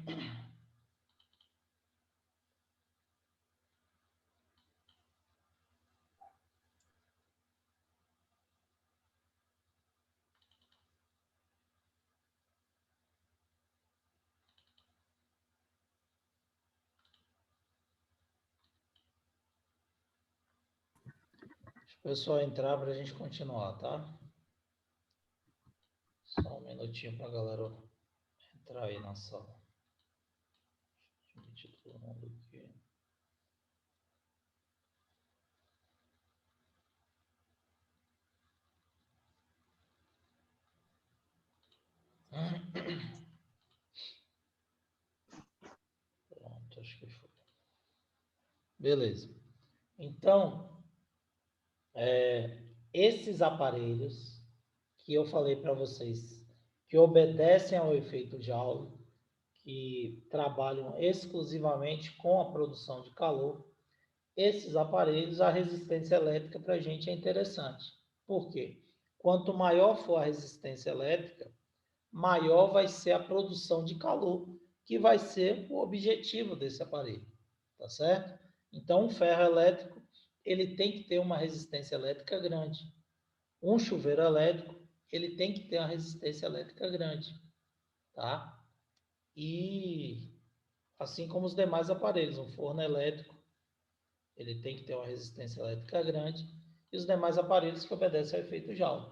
Deixa o pessoal entrar para a gente continuar, tá? Só um minutinho para a galera entrar aí na sala. Deixa eu admitir todo mundo aqui. Pronto, acho que foi. Beleza. Então, esses aparelhos que eu falei para vocês, que obedecem ao efeito Joule, que trabalham exclusivamente com a produção de calor, esses aparelhos, a resistência elétrica para a gente é interessante. Por quê? Quanto maior for a resistência elétrica, maior vai ser a produção de calor, que vai ser o objetivo desse aparelho, tá certo? Então, um ferro elétrico, ele tem que ter uma resistência elétrica grande. Um chuveiro elétrico, ele tem que ter uma resistência elétrica grande, tá? E assim como os demais aparelhos, um forno elétrico, ele tem que ter uma resistência elétrica grande, e os demais aparelhos que obedecem ao efeito Joule.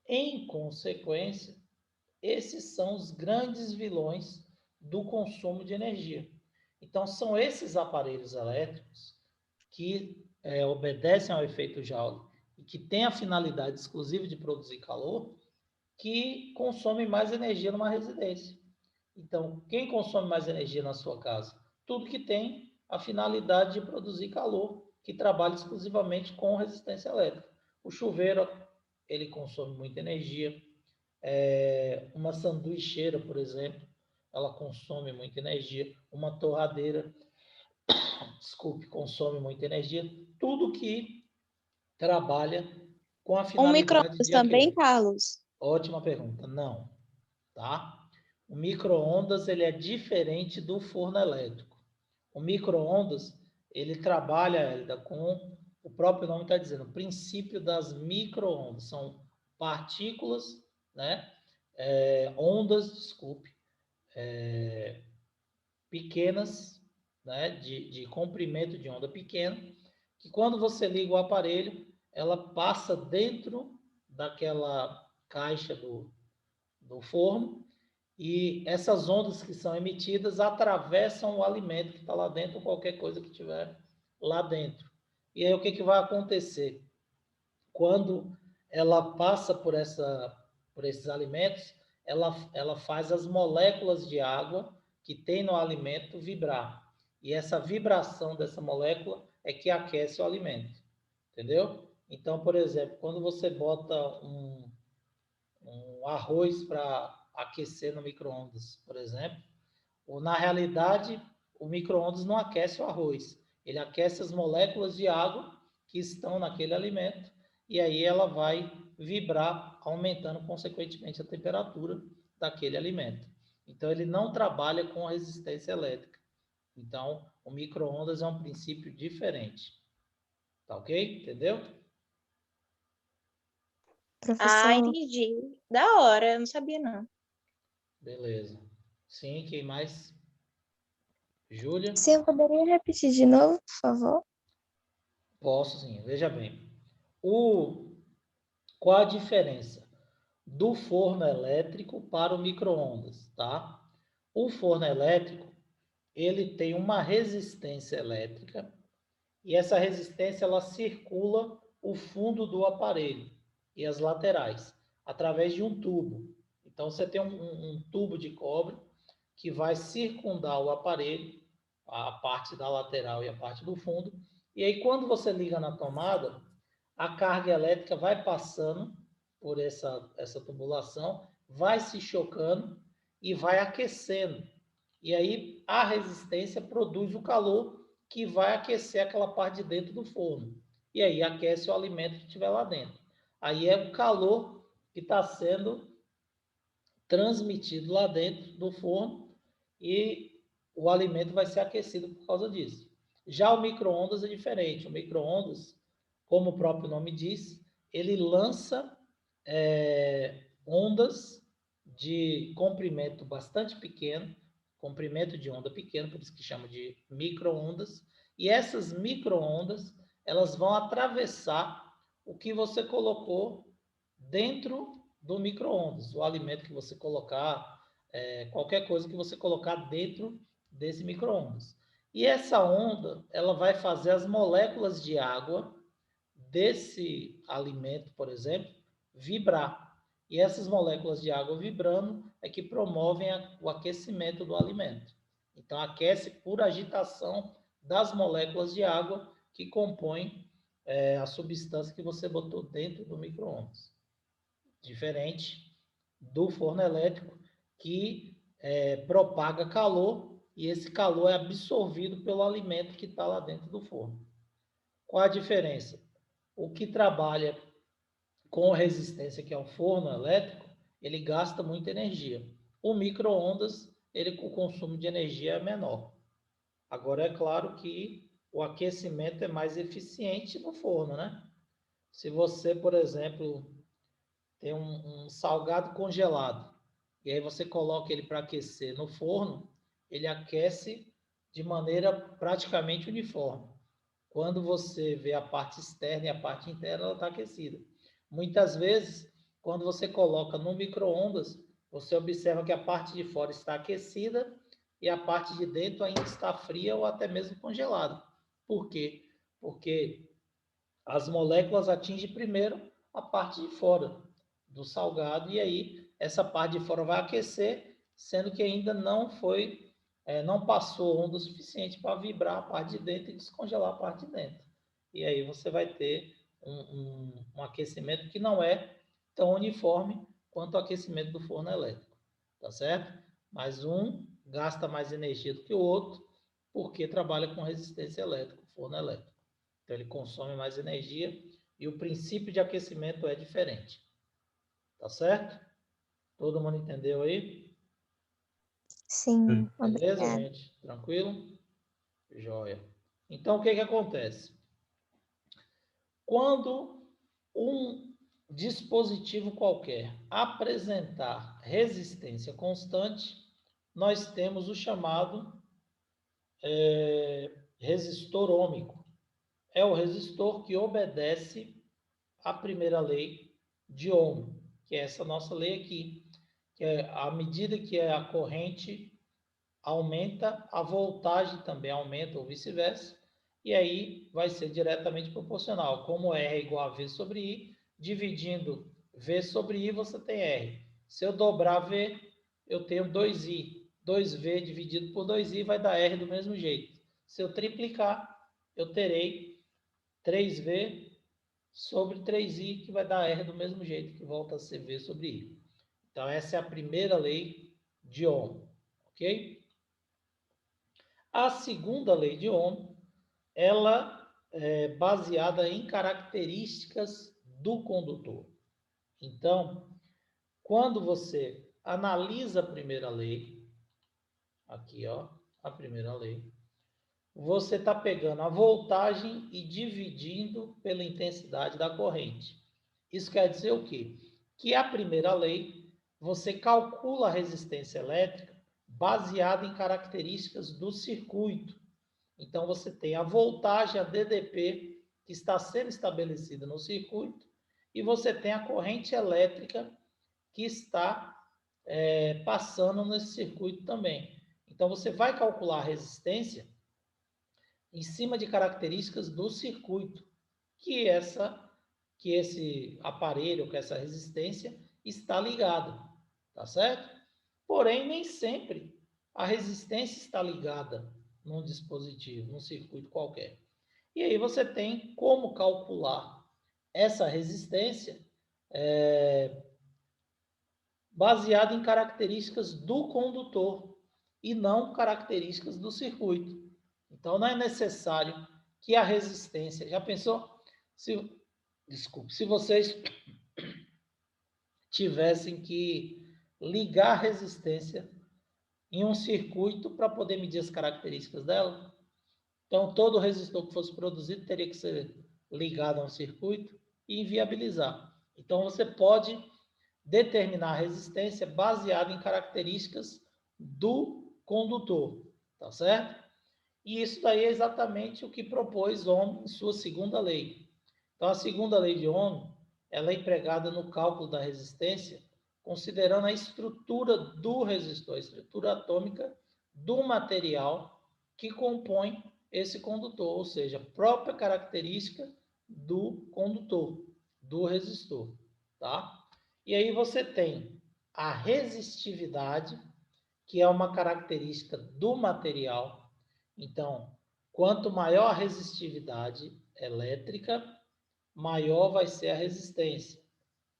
Em consequência, esses são os grandes vilões do consumo de energia. Então, são esses aparelhos elétricos que obedecem ao efeito Joule e que têm a finalidade exclusiva de produzir calor, que consomem mais energia numa residência. Então, quem consome mais energia na sua casa? Tudo que tem a finalidade de produzir calor, que trabalha exclusivamente com resistência elétrica. O chuveiro, ele consome muita energia. Uma sanduicheira, por exemplo, ela consome muita energia. Uma torradeira, desculpe, consome muita energia. Tudo que trabalha com a Um finalidade micro-ondas de também, aquecer. Carlos? Ótima pergunta. Não, tá? O micro-ondas ele é diferente do forno elétrico. O micro-ondas ele trabalha com o próprio nome está dizendo, o princípio das micro-ondas. São partículas, né? Ondas, desculpe, pequenas, né? De comprimento de onda pequena, que quando você liga o aparelho, ela passa dentro daquela caixa do forno e essas ondas que são emitidas atravessam o alimento que está lá dentro, ou qualquer coisa que tiver lá dentro. E aí o que vai acontecer? Quando ela passa por esses alimentos, ela faz as moléculas de água que tem no alimento vibrar. E essa vibração dessa molécula é que aquece o alimento. Entendeu? Então, por exemplo, quando você bota um arroz para aquecer no micro-ondas, por exemplo, ou na realidade, o micro-ondas não aquece o arroz, ele aquece as moléculas de água que estão naquele alimento e aí ela vai vibrar, aumentando consequentemente a temperatura daquele alimento. Então, ele não trabalha com resistência elétrica. Então, o micro-ondas é um princípio diferente. Tá ok? Entendeu? Ah, Professor, entendi. Da hora, eu não sabia não. Beleza. Sim, quem mais? Júlia? você poderia repetir de novo, por favor? Posso sim, veja bem. Qual a diferença do forno elétrico para o micro-ondas, tá? O forno elétrico, ele tem uma resistência elétrica e essa resistência ela circula o fundo do aparelho e as laterais através de um tubo. Então você tem um tubo de cobre que vai circundar o aparelho, a parte da lateral e a parte do fundo. E aí quando você liga na tomada, a carga elétrica vai passando por essa tubulação, vai se chocando e vai aquecendo. E aí a resistência produz o calor que vai aquecer aquela parte de dentro do forno. E aí aquece o alimento que estiver lá dentro. Aí é o calor que está sendo transmitido lá dentro do forno e o alimento vai ser aquecido por causa disso. Já o micro-ondas é diferente. O micro-ondas, como o próprio nome diz, ele lança ondas de comprimento bastante pequeno, comprimento de onda pequeno, por isso que chama de micro-ondas, e essas micro-ondas, elas vão atravessar o que você colocou dentro do micro-ondas, o alimento que você colocar, qualquer coisa que você colocar dentro desse micro-ondas. E essa onda, ela vai fazer as moléculas de água desse alimento, por exemplo, vibrar. E essas moléculas de água vibrando é que promovem o aquecimento do alimento. Então, aquece por agitação das moléculas de água que compõem a substância que você botou dentro do micro-ondas. Diferente do forno elétrico, que propaga calor e esse calor é absorvido pelo alimento que está lá dentro do forno. Qual a diferença? O que trabalha com resistência, que é o forno elétrico, ele gasta muita energia. O micro-ondas, o consumo de energia é menor. Agora, é claro que o aquecimento é mais eficiente no forno, né? Se você, por exemplo, tem um salgado congelado, e aí você coloca ele para aquecer no forno, ele aquece de maneira praticamente uniforme. Quando você vê a parte externa e a parte interna, ela está aquecida. Muitas vezes, quando você coloca no micro-ondas, você observa que a parte de fora está aquecida e a parte de dentro ainda está fria ou até mesmo congelada. Por quê? Porque as moléculas atingem primeiro a parte de fora do salgado e aí essa parte de fora vai aquecer, sendo que ainda não passou onda suficiente para vibrar a parte de dentro e descongelar a parte de dentro. E aí você vai ter um aquecimento que não é tão uniforme quanto o aquecimento do forno elétrico, tá certo? Mas um gasta mais energia do que o outro, porque trabalha com resistência elétrica, o forno elétrico. Então ele consome mais energia e o princípio de aquecimento é diferente. Tá certo? Todo mundo entendeu aí? Sim, Beleza, obrigada. gente? Tranquilo? Joia. Então, o que acontece? Quando um dispositivo qualquer apresentar resistência constante, nós temos o chamado resistor ôhmico. É o resistor que obedece à primeira lei de Ohm, que é essa nossa lei aqui, que é à medida que a corrente aumenta, a voltagem também aumenta ou vice-versa, e aí vai ser diretamente proporcional. Como R é igual a V sobre I, dividindo V sobre I, você tem R. Se eu dobrar V, eu tenho 2I. 2V dividido por 2I vai dar R do mesmo jeito. Se eu triplicar, eu terei 3V sobre 3I, que vai dar R do mesmo jeito, que volta a ser V sobre I. Então, essa é a primeira lei de Ohm, ok? A segunda lei de Ohm, ela é baseada em características do condutor. Então, quando você analisa a primeira lei, aqui ó, a primeira lei, você está pegando a voltagem e dividindo pela intensidade da corrente. Isso quer dizer o quê? Que a primeira lei, você calcula a resistência elétrica baseada em características do circuito. Então, você tem a voltagem, a DDP, que está sendo estabelecida no circuito, e você tem a corrente elétrica que está passando nesse circuito também. Então, você vai calcular a resistência em cima de características do circuito que esse aparelho, que essa resistência está ligada, tá certo? Porém, nem sempre a resistência está ligada num dispositivo, num circuito qualquer. E aí você tem como calcular essa resistência baseada em características do condutor e não características do circuito. Então, não é necessário que a resistência... Já pensou? Se vocês tivessem que ligar a resistência em um circuito para poder medir as características dela. Então, todo resistor que fosse produzido teria que ser ligado a um circuito e inviabilizar. Então, você pode determinar a resistência baseada em características do condutor, tá certo? E isso daí é exatamente o que propôs Ohm em sua segunda lei. Então, a segunda lei de Ohm, ela é empregada no cálculo da resistência, considerando a estrutura do resistor, a estrutura atômica do material que compõe esse condutor, ou seja, a própria característica do condutor, do resistor, tá? E aí você tem a resistividade, que é uma característica do material. Então, quanto maior a resistividade elétrica, maior vai ser a resistência,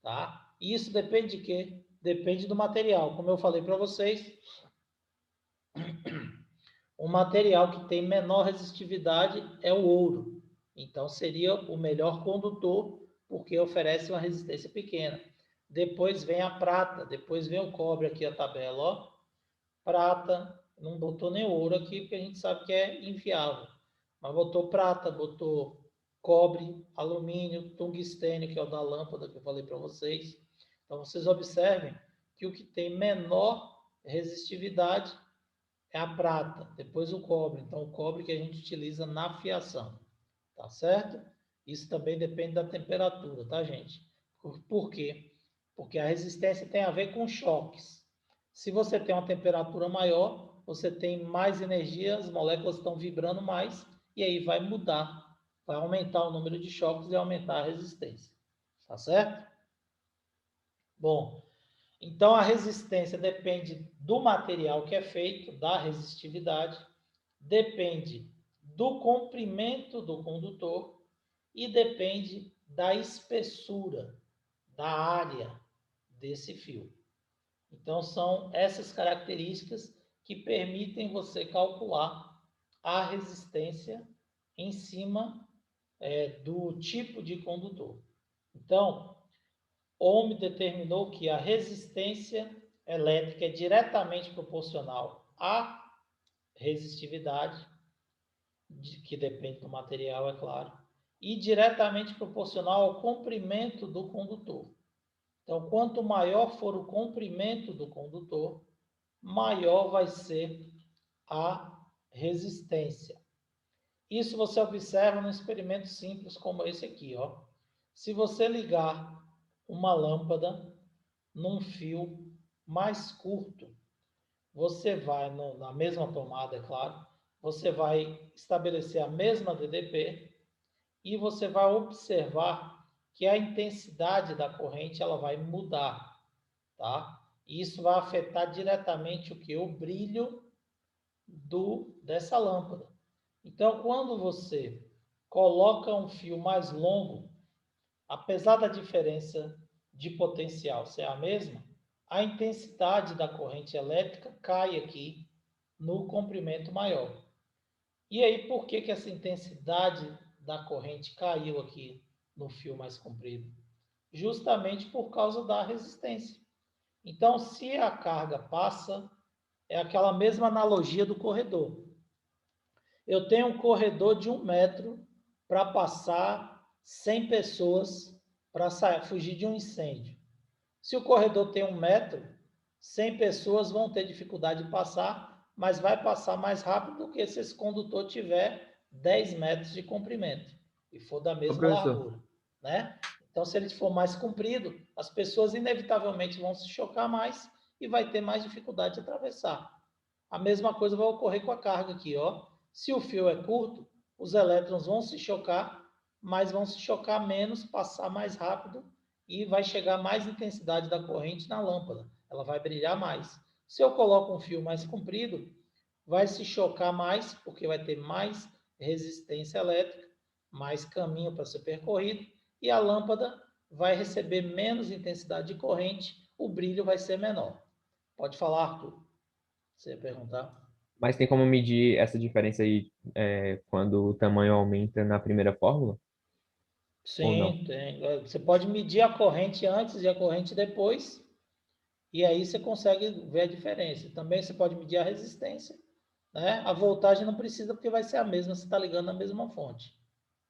tá? E isso depende de quê? Depende do material. Como eu falei para vocês, o material que tem menor resistividade é o ouro. Então, seria o melhor condutor, porque oferece uma resistência pequena. Depois vem a prata, depois vem o cobre, aqui a tabela, ó. Prata, não botou nem ouro aqui, porque a gente sabe que é inviável. Mas botou prata, botou cobre, alumínio, tungstênio, que é o da lâmpada que eu falei para vocês. Então, vocês observem que o que tem menor resistividade é a prata, depois o cobre. Então, o cobre que a gente utiliza na fiação, tá certo? Isso também depende da temperatura, tá, gente? Por quê? Porque a resistência tem a ver com choques. Se você tem uma temperatura maior, você tem mais energia, as moléculas estão vibrando mais, e aí vai mudar, vai aumentar o número de choques e aumentar a resistência. Tá certo? Bom, então a resistência depende do material que é feito, da resistividade, depende do comprimento do condutor e depende da espessura, da área desse fio. Então, são essas características que permitem você calcular a resistência em cima do tipo de condutor. Então, Ohm determinou que a resistência elétrica é diretamente proporcional à resistividade, que depende do material, é claro, e diretamente proporcional ao comprimento do condutor. Então, quanto maior for o comprimento do condutor, maior vai ser a resistência. Isso você observa num experimento simples como esse aqui, ó. Se você ligar uma lâmpada num fio mais curto, você vai, na mesma tomada, é claro, você vai estabelecer a mesma DDP e você vai observar que a intensidade da corrente ela vai mudar, tá? Isso vai afetar diretamente o que? O brilho dessa lâmpada. Então, quando você coloca um fio mais longo, apesar da diferença de potencial ser a mesma, a intensidade da corrente elétrica cai aqui no comprimento maior. E aí, por que essa intensidade da corrente caiu aqui no fio mais comprido? Justamente por causa da resistência. Então, se a carga passa, é aquela mesma analogia do corredor. Eu tenho um corredor de 1 metro para passar 100 pessoas para fugir de um incêndio. Se o corredor tem 1 metro, 100 pessoas vão ter dificuldade de passar, mas vai passar mais rápido do que se esse condutor tiver 10 metros de comprimento e for da Ô, mesma professor, largura, né? Então, se ele for mais comprido, as pessoas inevitavelmente vão se chocar mais e vai ter mais dificuldade de atravessar. A mesma coisa vai ocorrer com a carga aqui, ó. Se o fio é curto, os elétrons vão se chocar, mas vão se chocar menos, passar mais rápido e vai chegar mais intensidade da corrente na lâmpada. Ela vai brilhar mais. Se eu coloco um fio mais comprido, vai se chocar mais, porque vai ter mais resistência elétrica, mais caminho para ser percorrido, e a lâmpada vai receber menos intensidade de corrente, o brilho vai ser menor. Pode falar, Arthur. Você ia perguntar? mas tem como medir essa diferença aí quando o tamanho aumenta na primeira fórmula? Ou não? Sim, tem. Você pode medir a corrente antes e a corrente depois E aí você consegue ver a diferença. Também você pode medir a resistência, né? A voltagem não precisa porque vai ser a mesma, você está ligando na mesma fonte.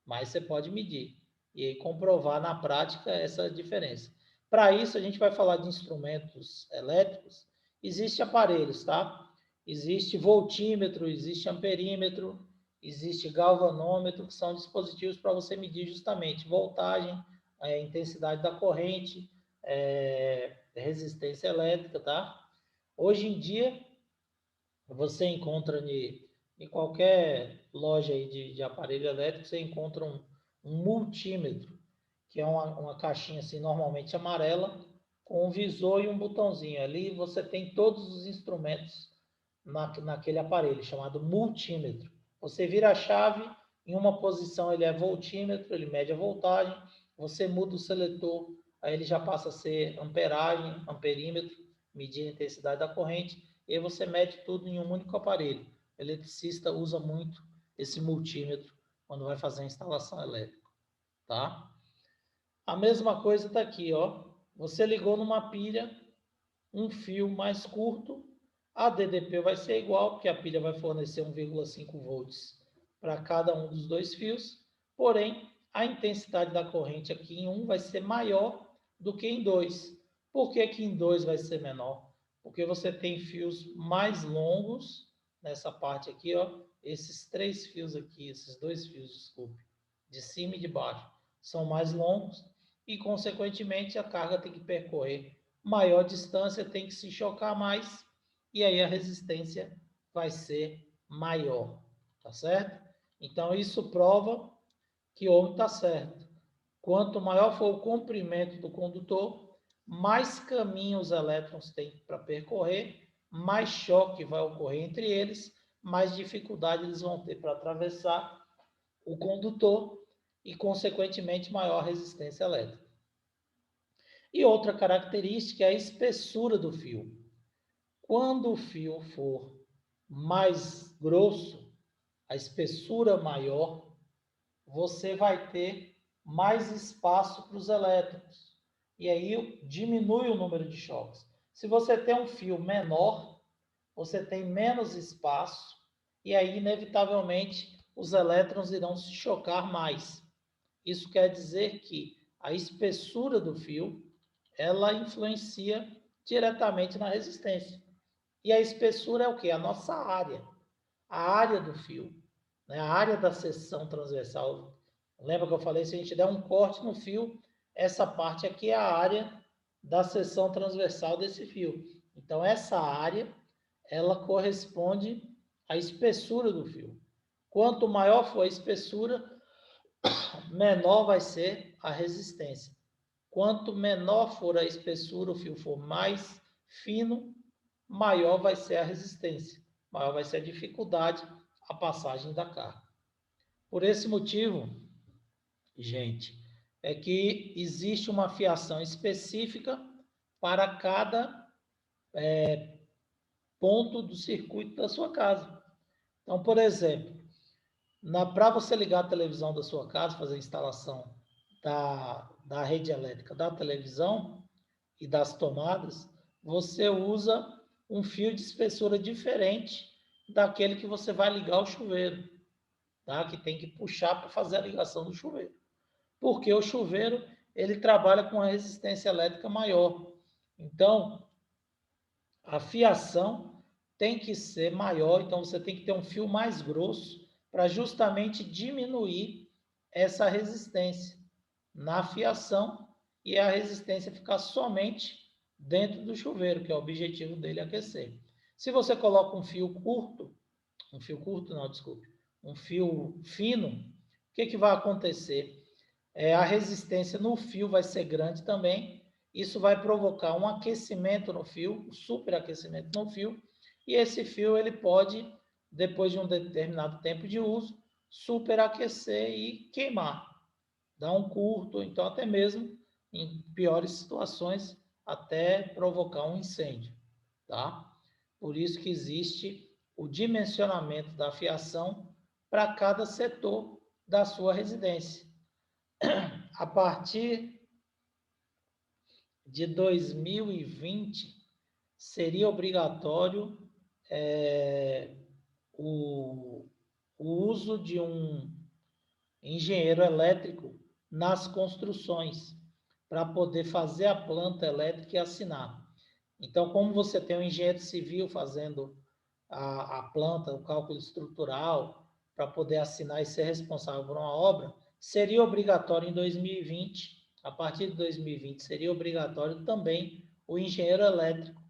Mas você pode medir e aí comprovar na prática essa diferença. Para isso, a gente vai falar de instrumentos elétricos. Existem aparelhos, tá? Existe voltímetro, existe amperímetro, existe galvanômetro, que são dispositivos para você medir justamente voltagem, intensidade da corrente, resistência elétrica, tá? Hoje em dia, você encontra em qualquer loja aí de aparelho elétrico, você encontra um multímetro, que é uma caixinha assim, normalmente amarela, com um visor e um botãozinho. Ali você tem todos os instrumentos naquele aparelho, chamado multímetro. Você vira a chave, em uma posição ele é voltímetro, ele mede a voltagem, você muda o seletor, aí ele já passa a ser amperagem, amperímetro, medir a intensidade da corrente, e aí você mede tudo em um único aparelho. O eletricista usa muito esse multímetro quando vai fazer a instalação elétrica, tá? A mesma coisa está aqui, ó. Você ligou numa pilha, um fio mais curto, a DDP vai ser igual, porque a pilha vai fornecer 1,5 volts para cada um dos dois fios, porém, a intensidade da corrente aqui em um vai ser maior do que em dois. Por que que em dois vai ser menor? Porque você tem fios mais longos nessa parte aqui, ó, esses três fios aqui, esses dois fios, desculpe, de cima e de baixo, são mais longos e, consequentemente, a carga tem que percorrer maior distância, tem que se chocar mais e aí a resistência vai ser maior, tá certo? Então, isso prova que o ohm está certo. Quanto maior for o comprimento do condutor, mais caminho os elétrons têm para percorrer, mais choque vai ocorrer entre eles, mais dificuldade eles vão ter para atravessar o condutor e, consequentemente, maior resistência elétrica. E outra característica é a espessura do fio. Quando o fio for mais grosso, a espessura maior, você vai ter mais espaço para os elétrons. E aí diminui o número de choques. Se você tem um fio menor, você tem menos espaço e aí, inevitavelmente, os elétrons irão se chocar mais. Isso quer dizer que a espessura do fio, ela influencia diretamente na resistência. E a espessura é o quê? A nossa área. A área do fio, né? A área da seção transversal. Lembra que eu falei, se a gente der um corte no fio, essa parte aqui é a área da seção transversal desse fio. Então, essa área, ela corresponde à espessura do fio. Quanto maior for a espessura, menor vai ser a resistência. Quanto menor for a espessura, o fio for mais fino, maior vai ser a resistência, maior vai ser a dificuldade, a passagem da carga. Por esse motivo, gente, é que existe uma fiação específica para cada ponto do circuito da sua casa. Então, por exemplo, para você ligar a televisão da sua casa, fazer a instalação da rede elétrica da televisão e das tomadas, você usa um fio de espessura diferente daquele que você vai ligar ao chuveiro, tá? Que tem que puxar para fazer a ligação do chuveiro. Porque o chuveiro, ele trabalha com uma resistência elétrica maior. Então, a fiação tem que ser maior, então você tem que ter um fio mais grosso para justamente diminuir essa resistência na fiação e a resistência ficar somente dentro do chuveiro, que é o objetivo dele aquecer. Se você coloca um fio fino, o que vai acontecer? A resistência no fio vai ser grande também, isso vai provocar um aquecimento no fio, um superaquecimento no fio, e esse fio ele pode, depois de um determinado tempo de uso, superaquecer e queimar, dar um curto, então até mesmo em piores situações, até provocar um incêndio, tá? Por isso que existe o dimensionamento da fiação para cada setor da sua residência. A partir de 2020, seria obrigatório o uso de um engenheiro elétrico nas construções, para poder fazer a planta elétrica e assinar. Então, como você tem um engenheiro civil fazendo a planta, o cálculo estrutural, para poder assinar e ser responsável por uma obra, seria obrigatório em 2020, a partir de 2020, seria obrigatório também o engenheiro elétrico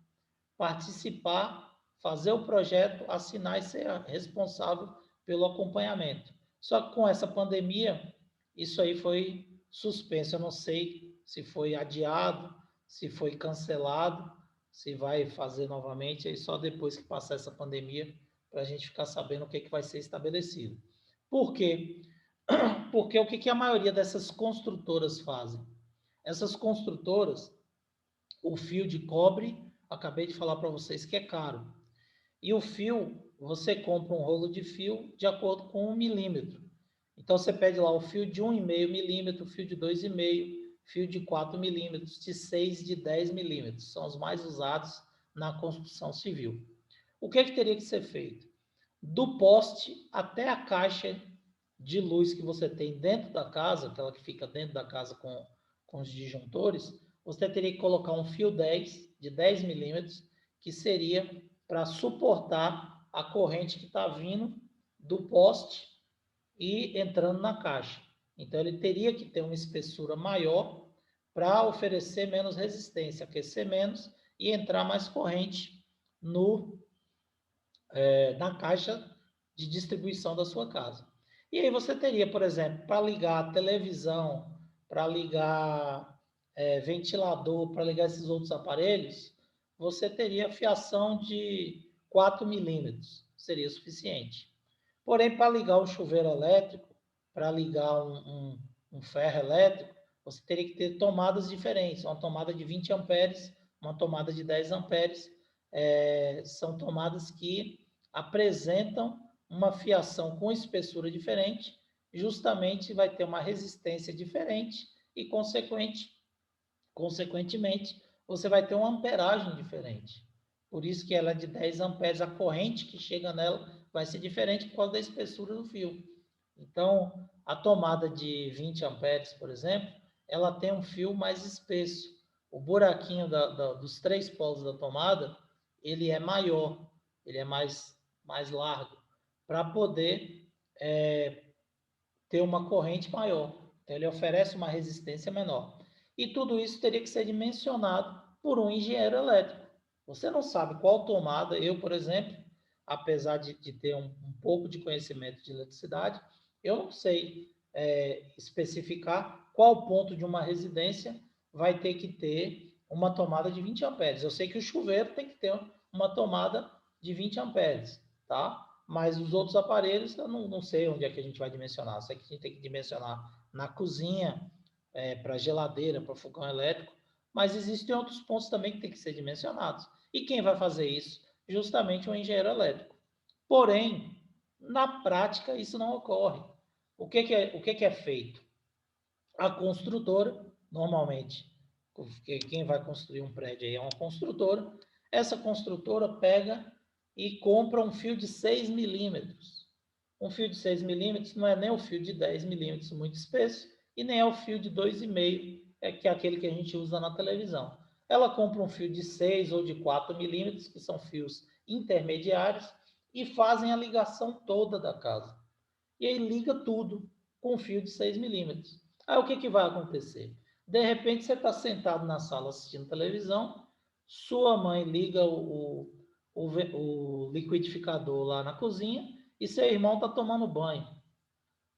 participar, fazer o projeto, assinar e ser responsável pelo acompanhamento. Só que com essa pandemia, isso aí foi suspenso. Eu não sei se foi adiado, se foi cancelado, se vai fazer novamente, aí só depois que passar essa pandemia, para a gente ficar sabendo o que vai ser estabelecido. Por quê? Porque o que a maioria dessas construtoras fazem? Essas construtoras, o fio de cobre, acabei de falar para vocês que é caro. E o fio, você compra um rolo de fio de acordo com 1 milímetro. Então, você pede lá o fio de 1,5 milímetro, fio de 2,5, fio de 4 milímetros, de 6, de 10 milímetros. São os mais usados na construção civil. O que teria que ser feito? Do poste até a caixa de luz que você tem dentro da casa, aquela que fica dentro da casa com os disjuntores, você teria que colocar um fio 10, de 10 milímetros, que seria para suportar a corrente que está vindo do poste e entrando na caixa. Então, ele teria que ter uma espessura maior para oferecer menos resistência, aquecer menos e entrar mais corrente na caixa de distribuição da sua casa. E aí você teria, por exemplo, para ligar a televisão, para ligar ventilador, para ligar esses outros aparelhos, você teria fiação de 4 milímetros, seria suficiente. Porém, para ligar o chuveiro elétrico, para ligar um ferro elétrico, você teria que ter tomadas diferentes, uma tomada de 20 amperes, uma tomada de 10 amperes, são tomadas que apresentam uma fiação com espessura diferente, justamente vai ter uma resistência diferente e, consequentemente, você vai ter uma amperagem diferente. Por isso que ela é de 10 amperes, a corrente que chega nela vai ser diferente por causa da espessura do fio. Então, a tomada de 20 amperes, por exemplo, ela tem um fio mais espesso. O buraquinho dos 3 polos da tomada, ele é maior, ele é mais largo, para poder ter uma corrente maior. Então, ele oferece uma resistência menor. E tudo isso teria que ser dimensionado por um engenheiro elétrico. Você não sabe qual tomada, eu, por exemplo, apesar de ter um pouco de conhecimento de eletricidade, eu não sei especificar qual ponto de uma residência vai ter que ter uma tomada de 20 amperes. Eu sei que o chuveiro tem que ter uma tomada de 20 amperes, tá? Mas os outros aparelhos, eu não sei onde é que a gente vai dimensionar. Eu sei que a gente tem que dimensionar na cozinha, para geladeira, para fogão elétrico, mas existem outros pontos também que tem que ser dimensionados. E quem vai fazer isso? Justamente o engenheiro elétrico. Porém, na prática, isso não ocorre. O que é feito? A construtora, normalmente, quem vai construir um prédio aí é uma construtora, essa construtora pega e compra um fio de 6 milímetros. Um fio de 6 milímetros não é nem o fio de 10 milímetros muito espesso e nem é o fio de 2,5, que é aquele que a gente usa na televisão. Ela compra um fio de 6 ou de 4 milímetros, que são fios intermediários, e fazem a ligação toda da casa. E aí liga tudo com fio de 6 milímetros. Aí o que vai acontecer? De repente você está sentado na sala assistindo televisão, sua mãe liga o liquidificador lá na cozinha e seu irmão está tomando banho.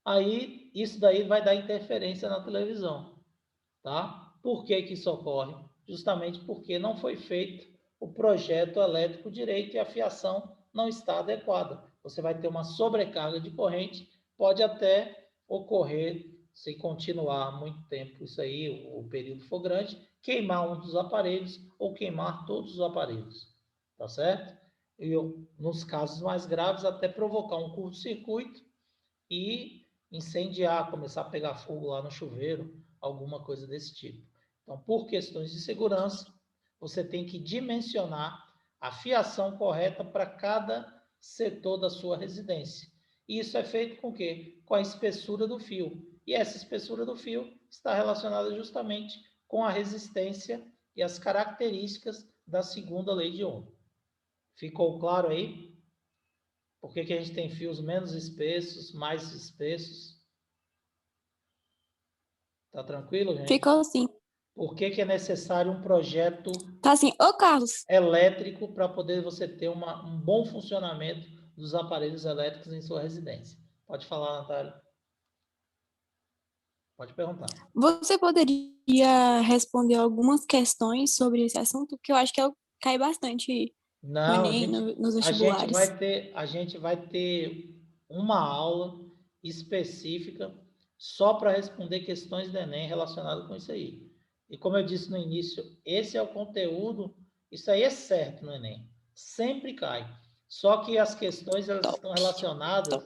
Aí isso daí vai dar interferência na televisão, tá? Por que isso ocorre? Justamente porque não foi feito o projeto elétrico direito e a fiação não está adequada. Você vai ter uma sobrecarga de corrente, pode até ocorrer, se continuar muito tempo isso aí, o período for grande, queimar um dos aparelhos ou queimar todos os aparelhos, tá certo? E nos casos mais graves, até provocar um curto-circuito e incendiar, começar a pegar fogo lá no chuveiro, alguma coisa desse tipo. Então, por questões de segurança, você tem que dimensionar a fiação correta para cada setor da sua residência. E isso é feito com o quê? Com a espessura do fio. E essa espessura do fio está relacionada justamente com a resistência e as características da segunda lei de Ohm. Ficou claro aí? Por que a gente tem fios menos espessos, mais espessos? Tá tranquilo, gente? Ficou sim. Por que é necessário um projeto Tá assim. Ô, Carlos, elétrico para poder você ter um bom funcionamento dos aparelhos elétricos em sua residência? Pode falar, Natália. Pode perguntar. você poderia responder algumas questões sobre esse assunto? Porque eu acho que cai bastante no Não, Enem, nos a gente vestibulares. vai ter uma aula específica só para responder questões do Enem relacionadas com isso aí. E como eu disse no início, esse é o conteúdo, isso aí é certo no Enem. Sempre cai. Só que as questões elas estão relacionadas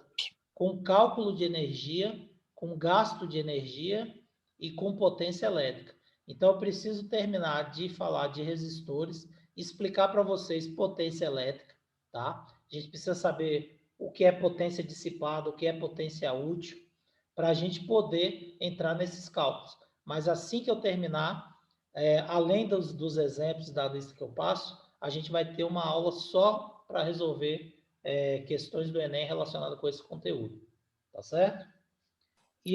com cálculo de energia, com gasto de energia e com potência elétrica. Então, eu preciso terminar de falar de resistores, explicar para vocês potência elétrica, tá? A gente precisa saber o que é potência dissipada, o que é potência útil, para a gente poder entrar nesses cálculos. Mas assim que eu terminar, além dos exemplos da lista que eu passo, a gente vai ter uma aula só para resolver questões do Enem relacionadas com esse conteúdo. Tá certo?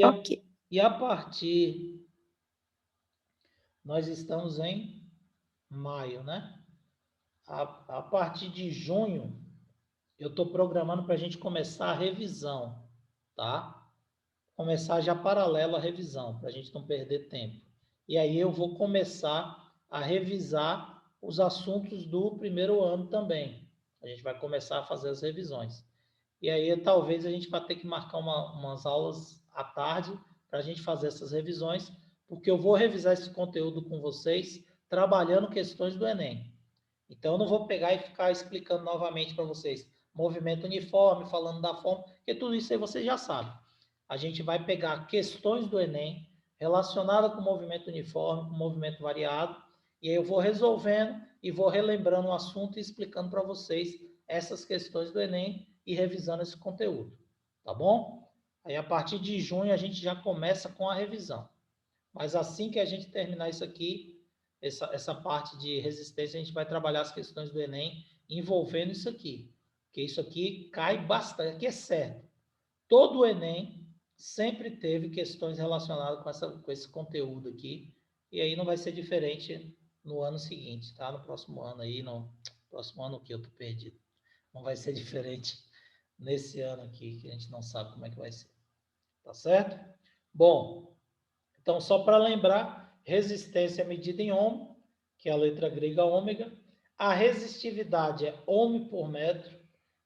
Ok. E a partir... Nós estamos em maio, né? A partir de junho, eu estou programando para a gente começar a revisão, tá? Começar já paralelo à revisão, para a gente não perder tempo. E aí eu vou começar a revisar os assuntos do primeiro ano também. A gente vai começar a fazer as revisões. E aí talvez a gente vá ter que marcar umas aulas à tarde para a gente fazer essas revisões, porque eu vou revisar esse conteúdo com vocês, trabalhando questões do Enem. Então, eu não vou pegar e ficar explicando novamente para vocês movimento uniforme, falando da forma, porque tudo isso aí vocês já sabem. A gente vai pegar questões do Enem relacionadas com movimento uniforme, com movimento variado, e aí eu vou resolvendo e vou relembrando o assunto e explicando para vocês essas questões do Enem e revisando esse conteúdo, tá bom? Aí, a partir de junho, a gente já começa com a revisão. Mas assim que a gente terminar isso aqui, essa parte de resistência, a gente vai trabalhar as questões do Enem envolvendo isso aqui. Porque isso aqui cai bastante, aqui é certo. Todo o Enem sempre teve questões relacionadas com esse conteúdo aqui, e aí não vai ser diferente no ano seguinte, tá? No próximo ano aí, no próximo ano que eu tô perdido. Não vai ser diferente nesse ano aqui, que a gente não sabe como é que vai ser. Tá certo? Bom, então só para lembrar, resistência é medida em ohm, que é a letra grega ômega. A resistividade é ohm por metro.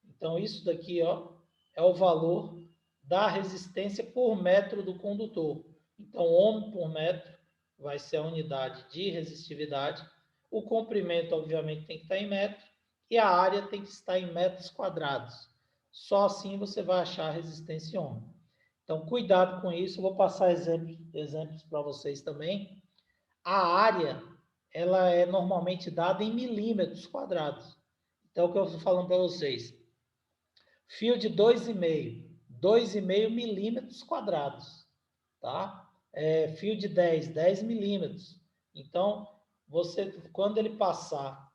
Então isso daqui, ó, é o valor da resistência por metro do condutor. Então ohm por metro vai ser a unidade de resistividade. O comprimento, obviamente, tem que estar em metro e a área tem que estar em metros quadrados. Só assim você vai achar a resistência ohm. Então, cuidado com isso. Eu vou passar exemplos para vocês também. A área, ela é normalmente dada em milímetros quadrados. Então, o que eu estou falando para vocês? Fio de 2,5 milímetros quadrados, tá? Fio de 10 milímetros. Então, quando ele passar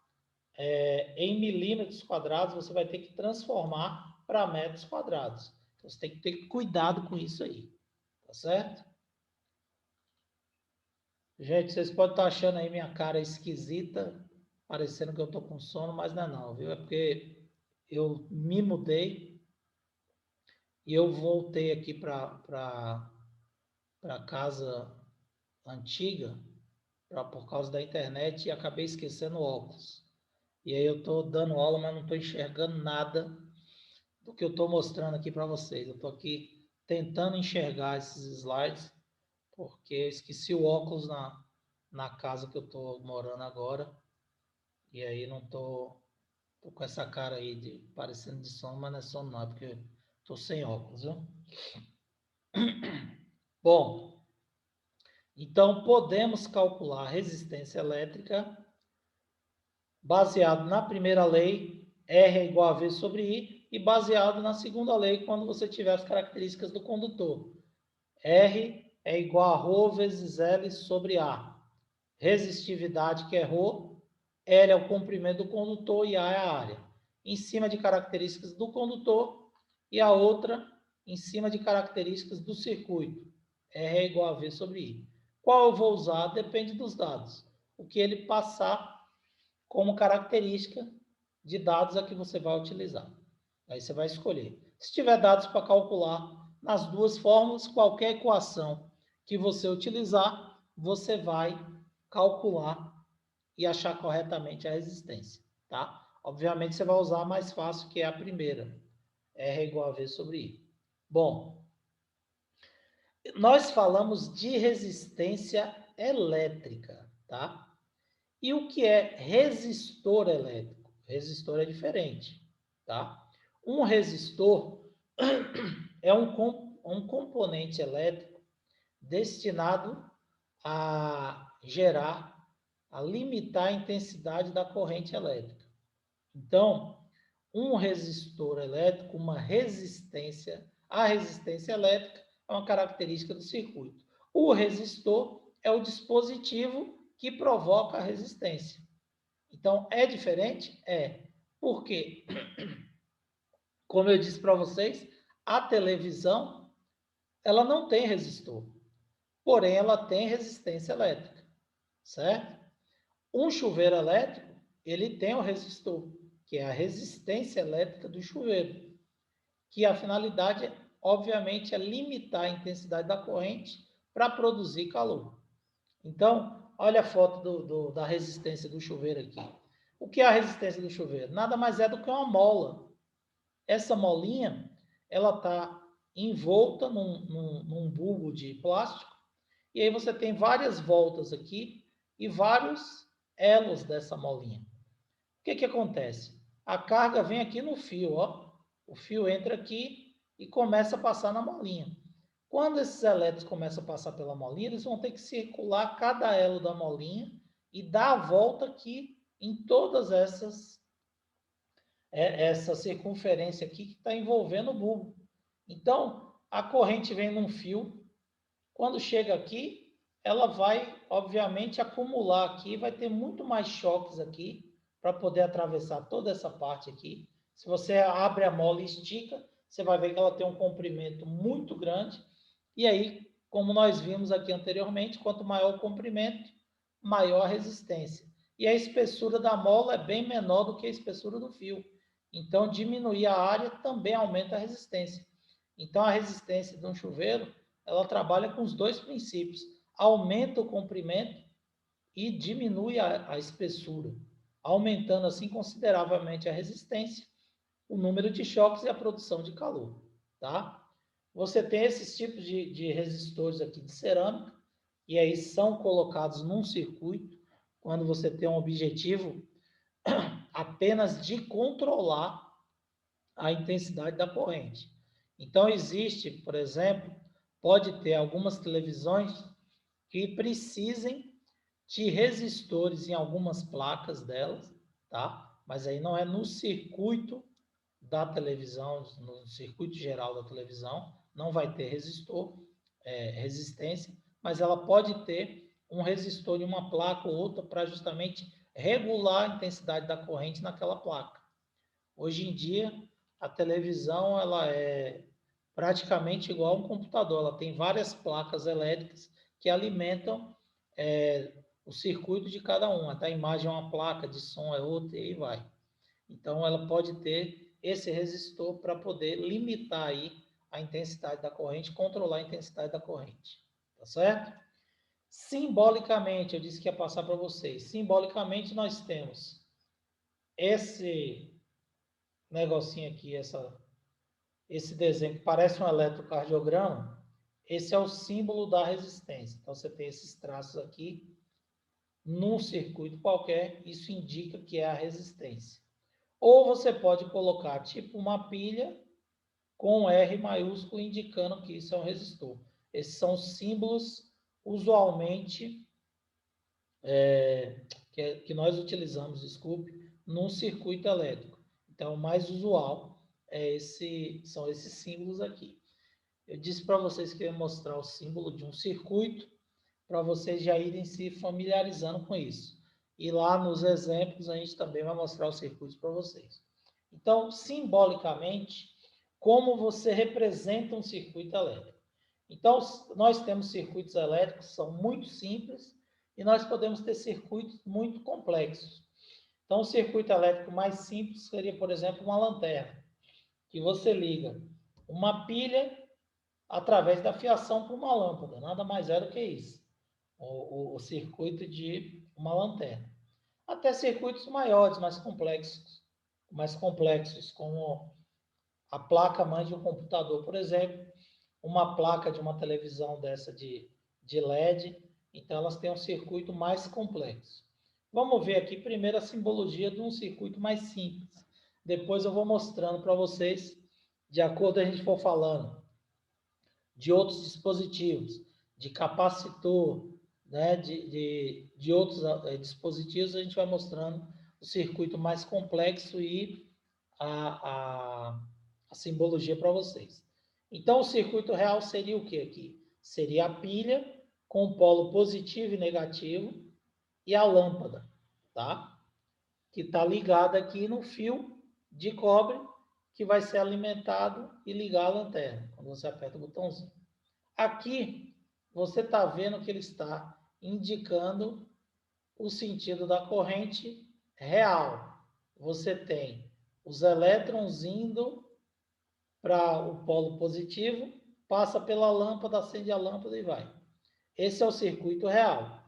em milímetros quadrados, você vai ter que transformar para metros quadrados. Então, você tem que ter cuidado com isso aí, tá certo? Gente, vocês podem estar achando aí minha cara esquisita, parecendo que eu estou com sono, mas não é não, viu? É porque eu me mudei e eu voltei aqui para casa antiga por causa da internet e acabei esquecendo o óculos. E aí eu estou dando aula, mas não estou enxergando nada do que eu estou mostrando aqui para vocês. Eu estou aqui tentando enxergar esses slides, porque eu esqueci o óculos na casa que eu estou morando agora. E aí não tô com essa cara aí de parecendo de sono, mas não é sono não, é porque estou sem óculos, viu? Bom, então podemos calcular a resistência elétrica baseado na primeira lei, R é igual a V sobre I, e baseado na segunda lei, quando você tiver as características do condutor. R é igual a ρ vezes L sobre A. Resistividade, que é ρ, L é o comprimento do condutor e A é a área. Em cima de características do condutor e a outra em cima de características do circuito. R é igual a V sobre I. Qual eu vou usar? Depende dos dados. O que ele passar como característica de dados é que você vai utilizar. Aí você vai escolher. Se tiver dados para calcular nas duas fórmulas, qualquer equação que você utilizar, você vai calcular e achar corretamente a resistência, tá? Obviamente você vai usar a mais fácil, que é a primeira. R é igual a V sobre I. Bom, nós falamos de resistência elétrica, tá? E o que é resistor elétrico? Resistor é diferente, tá? Um resistor é um componente elétrico destinado a gerar, a limitar a intensidade da corrente elétrica. Então, um resistor elétrico, a resistência elétrica é uma característica do circuito. O resistor é o dispositivo que provoca a resistência. Então, é diferente? É. Por quê? Como eu disse para vocês, a televisão, ela não tem resistor, porém ela tem resistência elétrica, certo? Um chuveiro elétrico, ele tem um resistor, que é a resistência elétrica do chuveiro, que a finalidade, obviamente, é limitar a intensidade da corrente para produzir calor. Então, olha a foto da resistência do chuveiro aqui. O que é a resistência do chuveiro? Nada mais é do que uma mola. Essa molinha, ela está envolta num bulbo de plástico, e aí você tem várias voltas aqui e vários elos dessa molinha. O que acontece? A carga vem aqui no fio, ó. O fio entra aqui e começa a passar na molinha. Quando esses elétrons começam a passar pela molinha, eles vão ter que circular cada elo da molinha e dar a volta aqui em todas essa circunferência aqui que está envolvendo o bulbo. Então, a corrente vem num fio. Quando chega aqui, ela vai, obviamente, acumular aqui, vai ter muito mais choques aqui para poder atravessar toda essa parte aqui. Se você abre a mola e estica, você vai ver que ela tem um comprimento muito grande. E aí, como nós vimos aqui anteriormente, quanto maior o comprimento, maior a resistência. E a espessura da mola é bem menor do que a espessura do fio. Então, diminuir a área também aumenta a resistência. Então, a resistência de um chuveiro, ela trabalha com os dois princípios. Aumenta o comprimento e diminui a espessura, aumentando assim consideravelmente a resistência, o número de choques e a produção de calor, tá? Você tem esses tipos de resistores aqui de cerâmica, e aí são colocados num circuito, quando você tem um objetivo apenas de controlar a intensidade da corrente. Então, existe, por exemplo, pode ter algumas televisões que precisem de resistores em algumas placas delas, tá? Mas aí não é no circuito da televisão, no circuito geral da televisão, não vai ter resistência, mas ela pode ter um resistor em uma placa ou outra para justamente regular a intensidade da corrente naquela placa. Hoje em dia, a televisão ela é praticamente igual a um computador, ela tem várias placas elétricas que alimentam o circuito de cada uma. A imagem é uma placa, de som é outra e aí vai. Então, ela pode ter esse resistor para poder limitar aí a intensidade da corrente, controlar a intensidade da corrente. Tá certo? Simbolicamente, eu disse que ia passar para vocês. Simbolicamente, nós temos esse negocinho aqui, esse desenho que parece um eletrocardiograma. Esse é o símbolo da resistência. Então, você tem esses traços aqui num circuito qualquer, isso indica que é a resistência. Ou você pode colocar tipo uma pilha com R maiúsculo indicando que isso é um resistor. Esses são símbolos usualmente que nós utilizamos, desculpe, num circuito elétrico. Então, o mais usual são esses símbolos aqui. Eu disse para vocês que eu ia mostrar o símbolo de um circuito, para vocês já irem se familiarizando com isso. E lá nos exemplos a gente também vai mostrar os circuitos para vocês. Então, simbolicamente, como você representa um circuito elétrico? Então, nós temos circuitos elétricos que são muito simples e nós podemos ter circuitos muito complexos. Então, o circuito elétrico mais simples seria, por exemplo, uma lanterna, que você liga uma pilha através da fiação para uma lâmpada. Nada mais é do que isso. O circuito de uma lanterna. Até circuitos maiores, mais complexos, como a placa-mãe de um computador, por exemplo, uma placa de uma televisão dessa de LED, então elas têm um circuito mais complexo. Vamos ver aqui primeiro a simbologia de um circuito mais simples. Depois eu vou mostrando para vocês, de acordo a gente for falando, de outros dispositivos, de capacitor, né, de outros dispositivos, a gente vai mostrando o circuito mais complexo e a simbologia para vocês. Então, o circuito real seria o que aqui? Seria a pilha com o polo positivo e negativo e a lâmpada, tá? Que está ligada aqui no fio de cobre que vai ser alimentado e ligar a lanterna, quando você aperta o botãozinho. Aqui, você está vendo que ele está indicando o sentido da corrente real. Você tem os elétrons indo para o polo positivo, passa pela lâmpada, acende a lâmpada e vai. Esse é o circuito real.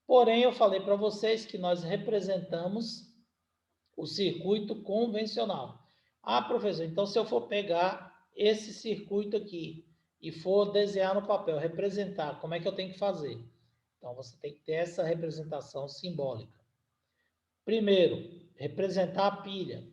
Porém, eu falei para vocês que nós representamos o circuito convencional. Ah, professor, então se eu for pegar esse circuito aqui e for desenhar no papel, representar, como é que eu tenho que fazer? Então, você tem que ter essa representação simbólica. Primeiro, representar a pilha.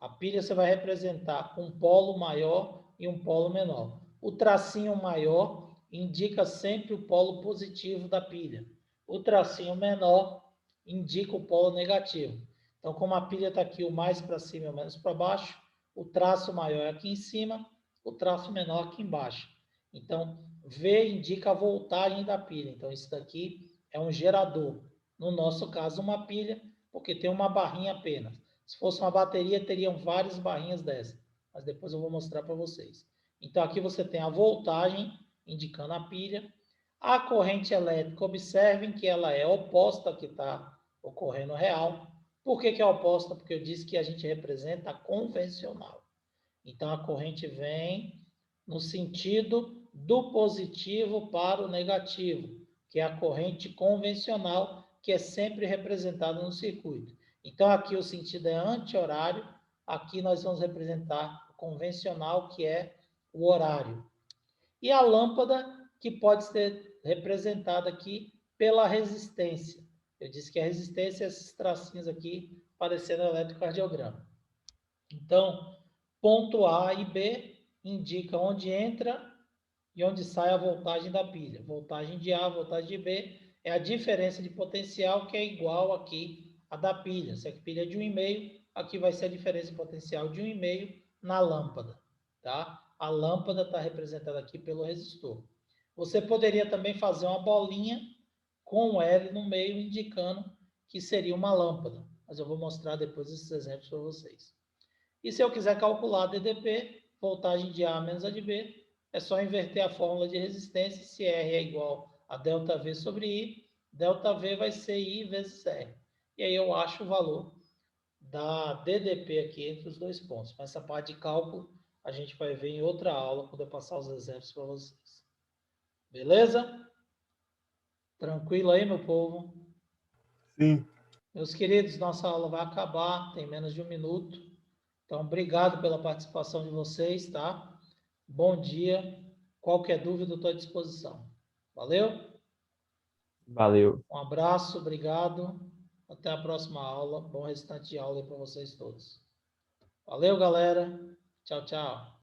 A pilha você vai representar um polo maior e um polo menor. O tracinho maior indica sempre o polo positivo da pilha. O tracinho menor indica o polo negativo. Então, como a pilha está aqui o mais para cima e o menos para baixo, o traço maior é aqui em cima, o traço menor aqui embaixo. Então, V indica a voltagem da pilha. Então, isso daqui é um gerador. No nosso caso, uma pilha, porque tem uma barrinha apenas. Se fosse uma bateria, teriam várias barrinhas dessa. Mas depois eu vou mostrar para vocês. Então, aqui você tem a voltagem, indicando a pilha. A corrente elétrica, observem que ela é oposta ao que está ocorrendo real. Por que é oposta? Porque eu disse que a gente representa a convencional. Então, a corrente vem no sentido do positivo para o negativo, que é a corrente convencional, que é sempre representada no circuito. Então, aqui o sentido é anti-horário, aqui nós vamos representar o convencional, que é o horário. E a lâmpada, que pode ser representada aqui pela resistência. Eu disse que a resistência é esses tracinhos aqui, parecendo eletrocardiograma. Então, ponto A e B indica onde entra e onde sai a voltagem da pilha. Voltagem de A, voltagem de B é a diferença de potencial, que é igual aqui a da pilha. Se a pilha é de 1,5, aqui vai ser a diferença de potencial de 1,5 na lâmpada, tá? A lâmpada está representada aqui pelo resistor. Você poderia também fazer uma bolinha com um L no meio, indicando que seria uma lâmpada. Mas eu vou mostrar depois esses exemplos para vocês. E se eu quiser calcular a DDP, voltagem de A menos a de B, é só inverter a fórmula de resistência. Se R é igual a ΔV sobre I, ΔV vai ser I vezes R. E aí eu acho o valor da DDP aqui entre os dois pontos. Mas essa parte de cálculo a gente vai ver em outra aula, quando eu passar os exemplos para vocês. Beleza? Tranquilo aí, meu povo? Sim. Meus queridos, nossa aula vai acabar, tem menos de 1 minuto. Então, obrigado pela participação de vocês, tá? Bom dia. Qualquer dúvida, eu estou à disposição. Valeu? Valeu. Um abraço, obrigado. Até a próxima aula. Bom restante de aula para vocês todos. Valeu, galera. Tchau, tchau.